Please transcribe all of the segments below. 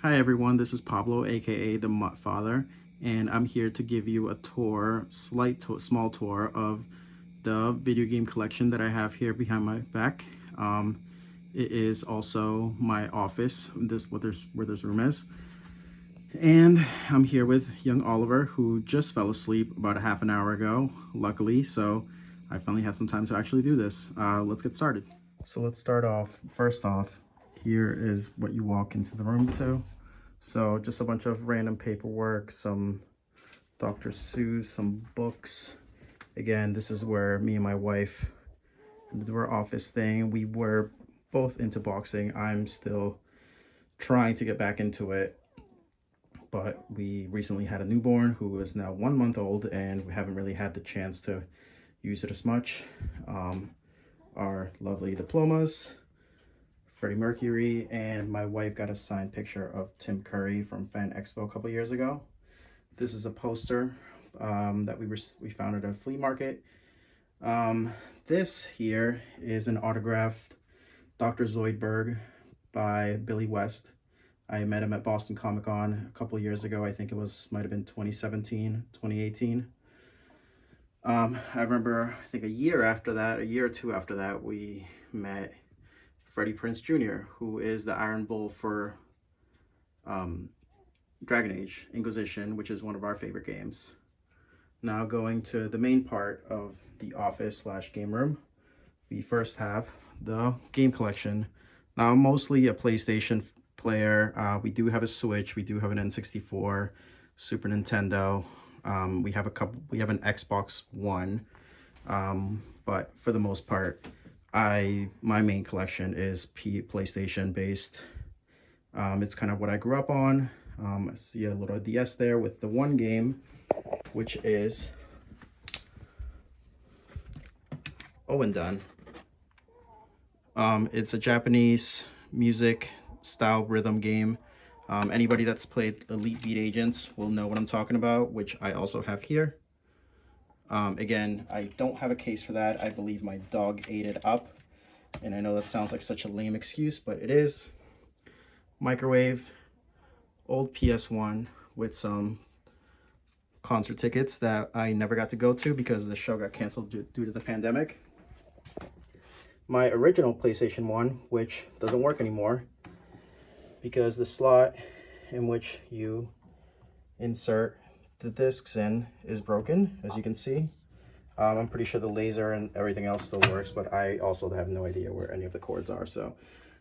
Hi everyone, this is Pablo, aka the Mutt Father, and I'm here to give you a tour, small tour of the video game collection that I have here behind my back. It is also my office, where this room is. And I'm here with young Oliver, who just fell asleep about a half an hour ago, luckily, so I finally have some time to actually do this. Let's get started. So let's start off. First off, here is what you walk into the room to. So just a bunch of random paperwork, some Dr. Seuss, some books. Again, this is where me and my wife do our office thing. We were both into boxing. I'm still trying to get back into it, but we recently had a newborn who is now 1 month old, and we haven't really had the chance to use it as much. Our lovely diplomas, Freddie Mercury, and my wife got a signed picture of Tim Curry from Fan Expo a couple years ago. This is a poster that we found at a flea market. This here is an autographed Dr. Zoidberg by Billy West. I met him at Boston Comic Con a couple years ago. I think it might have been 2017, 2018. I remember, I think a year or two after that, we met Freddie Prinze Jr., who is the Iron Bull for Dragon Age Inquisition, which is one of our favorite games. Now going to the main part of the office / game room, we first have the game collection. Now I'm mostly a PlayStation player. We do have a Switch, we do have an N64, Super Nintendo. We have an Xbox One, but for the most part, my main collection is PlayStation based. It's kind of what I grew up on. I see a little DS there with the one game, which is Ouendan. It's a Japanese music style rhythm game. Anybody that's played Elite Beat Agents will know what I'm talking about, which I also have here. Again, I don't have a case for that. I believe my dog ate it up, and I know that sounds like such a lame excuse, but it is. Microwave, old PS1 with some concert tickets that I never got to go to because the show got canceled due to the pandemic. My original PlayStation 1, which doesn't work anymore because the slot in which you insert the discs in is broken, as you can see. I'm pretty sure the laser and everything else still works, but I also have no idea where any of the cords are. So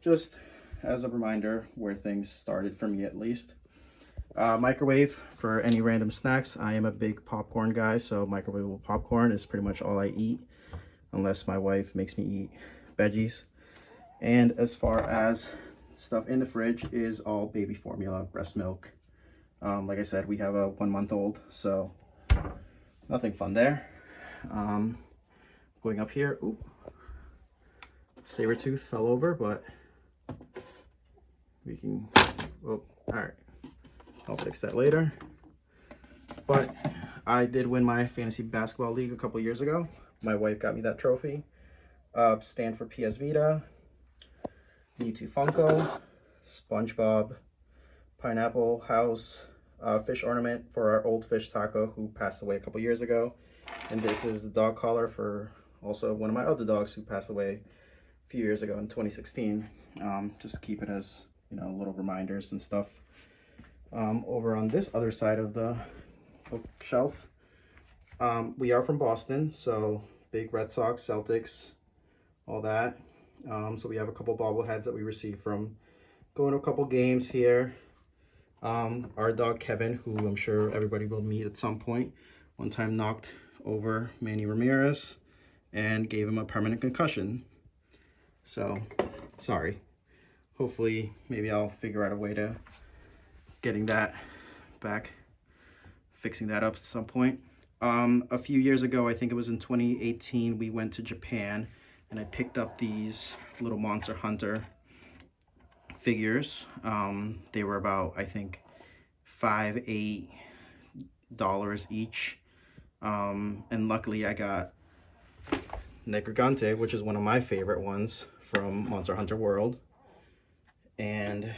just as a reminder where things started for me, at least. Microwave for any random snacks. I am a big popcorn guy, so microwavable popcorn is pretty much all I eat, unless my wife makes me eat veggies. And as far as stuff in the fridge is all baby formula, breast milk. Like I said, we have a 1-month-old, so nothing fun there. Going up here, oop, Sabretooth fell over, but we can, oh, all right, I'll fix that later. But I did win my fantasy basketball league a couple years ago. My wife got me that trophy. Stand for PS Vita, Mewtwo Funko, SpongeBob, Pineapple House, fish ornament for our old fish Taco, who passed away a couple years ago. And this is the dog collar for also one of my other dogs who passed away a few years ago in 2016. Just keep it as, you know, little reminders and stuff. Over on this other side of the bookshelf, we are from Boston, so big Red Sox, Celtics, all that. So we have a couple bobbleheads that we received from going to a couple games here. Our dog Kevin, who I'm sure everybody will meet at some point, one time knocked over Manny Ramirez and gave him a permanent concussion. So, sorry. Hopefully, maybe I'll figure out a way to getting that back, fixing that up at some point. A few years ago, I think it was in 2018, we went to Japan and I picked up these little Monster Hunter figures. They were about, I think, $5-8 each. And luckily I got Necrogante, which is one of my favorite ones from Monster Hunter World. And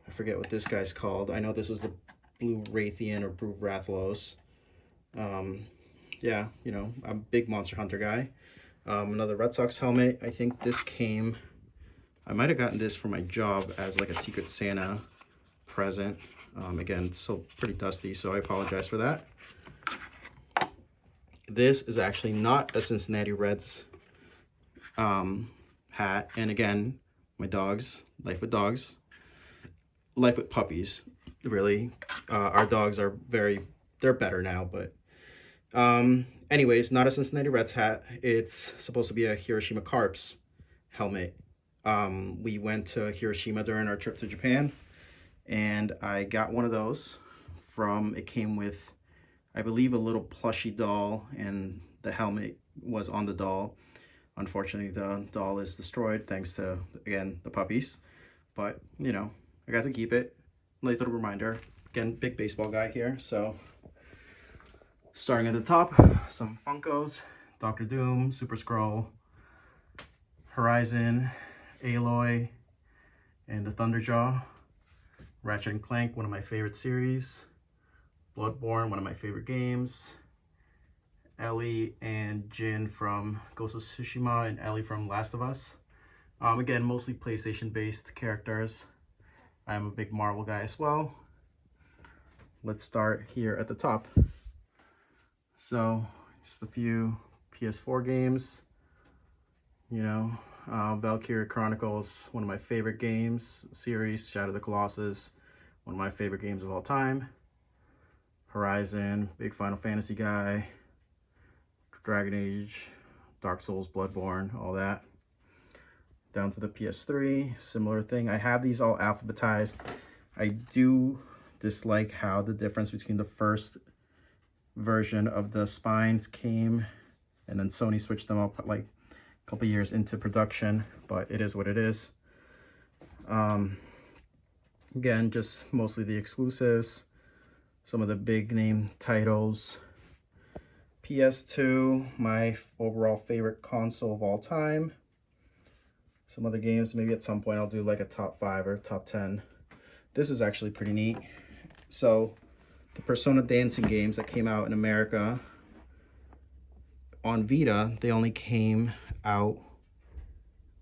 I forget what this guy's called. I know this is the Blue Rathian or Blue Rathalos. Yeah, you know, I'm a big Monster Hunter guy. Another Red Sox helmet. I think this came, I might have gotten this for my job as like a Secret Santa present. Again, it's still pretty dusty, so I apologize for that. This is actually not a Cincinnati Reds hat. And again, my dogs, life with dogs, life with puppies, really. Our dogs are they're better now, but anyways, not a Cincinnati Reds hat. It's supposed to be a Hiroshima Carps helmet. We went to Hiroshima during our trip to Japan, and I got one of those it came with, I believe, a little plushie doll, and the helmet was on the doll. Unfortunately, the doll is destroyed thanks to, again, the puppies. But, you know, I got to keep it. Nice little reminder. Again, big baseball guy here. So, starting at the top, some Funkos. Doctor Doom, Super Skrull, Horizon, Aloy, and the Thunderjaw. Ratchet & Clank, one of my favorite series. Bloodborne, one of my favorite games. Ellie and Jin from Ghost of Tsushima and Ellie from Last of Us. Again, mostly PlayStation-based characters. I'm a big Marvel guy as well. Let's start here at the top. So, just a few PS4 games. You know, Valkyria Chronicles, one of my favorite games series. Shadow of the Colossus, one of my favorite games of all time. Horizon, big Final Fantasy guy. Dragon Age, Dark Souls, Bloodborne, all that. Down to the PS3, similar thing. I have these all alphabetized. I do dislike how the difference between the first version of the spines came, and then Sony switched them up like a couple years into production, but it is what it is. Again, just mostly the exclusives, some of the big name titles. PS2, my overall favorite console of all time. Some other games, maybe at some point I'll do like a top 5 or top 10. This is actually pretty neat. So, the Persona dancing games that came out in America on Vita, they only came out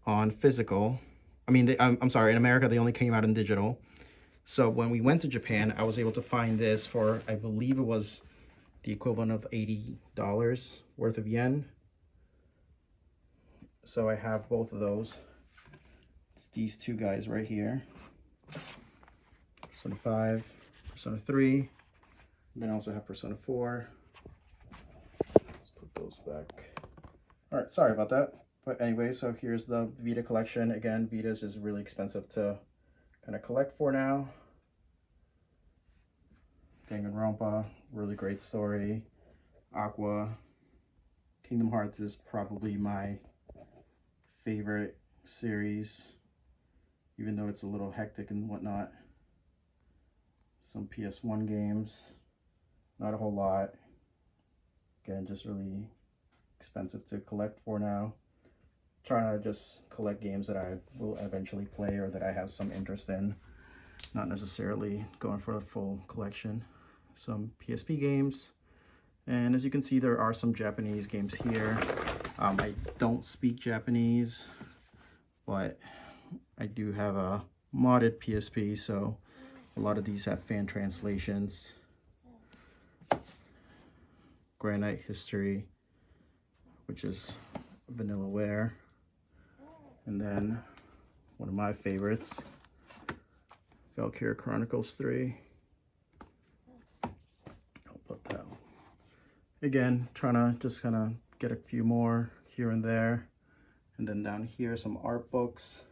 on physical. I mean, I'm sorry, in America they only came out in digital. So when we went to Japan, I was able to find this for, I believe it was the equivalent of $80 worth of yen. So I have both of those. It's these two guys right here. Persona 5, Persona 3, and then I also have Persona 4. Let's put those back. All right, sorry about that. But anyway, so here's the Vita collection. Again, Vita's is really expensive to kind of collect for now. Danganronpa, really great story. Aqua. Kingdom Hearts is probably my favorite series, even though it's a little hectic and whatnot. Some PS1 games, not a whole lot. Again, just really expensive to collect for now. Trying to just collect games that I will eventually play or that I have some interest in, not necessarily going for a full collection. Some PSP games, and as you can see, there are some Japanese games here. I don't speak Japanese, but I do have a modded PSP, so a lot of these have fan translations. Granite History, which is Vanillaware. And then one of my favorites, Valkyria Chronicles 3. I'll put that one. Again, trying to just kind of get a few more here and there. And then down here, some art books.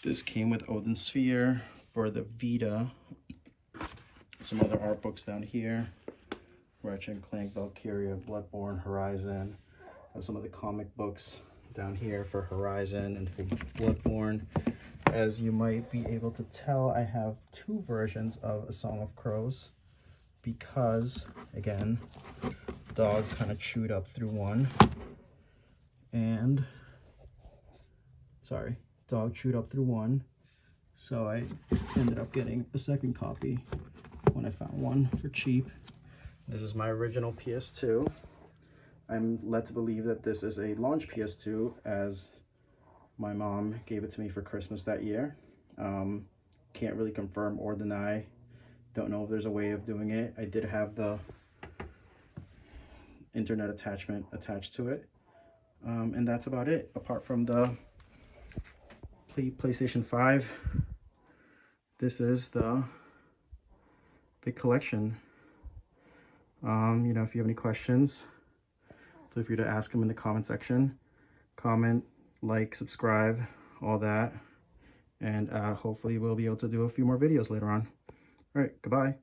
This came with Odin Sphere for the Vita. Some other art books down here. Ratchet & Clank, Valkyria, Bloodborne, Horizon. I have some of the comic books down here for Horizon and for Bloodborne. As you might be able to tell, I have two versions of A Song of Crows because, again, dog kind of chewed up through one. And, sorry, dog chewed up through one. So I ended up getting a second copy when I found one for cheap. This is my original PS2. I'm led to believe that this is a launch PS2 as my mom gave it to me for Christmas that year. Can't really confirm or deny. Don't know if there's a way of doing it. I did have the internet attachment attached to it. And that's about it. Apart from the PlayStation 5, this is the big collection. You know, if you have any questions, feel free to ask them in the comment section. Comment, like, subscribe, all that. And hopefully we'll be able to do a few more videos later on. All right, goodbye.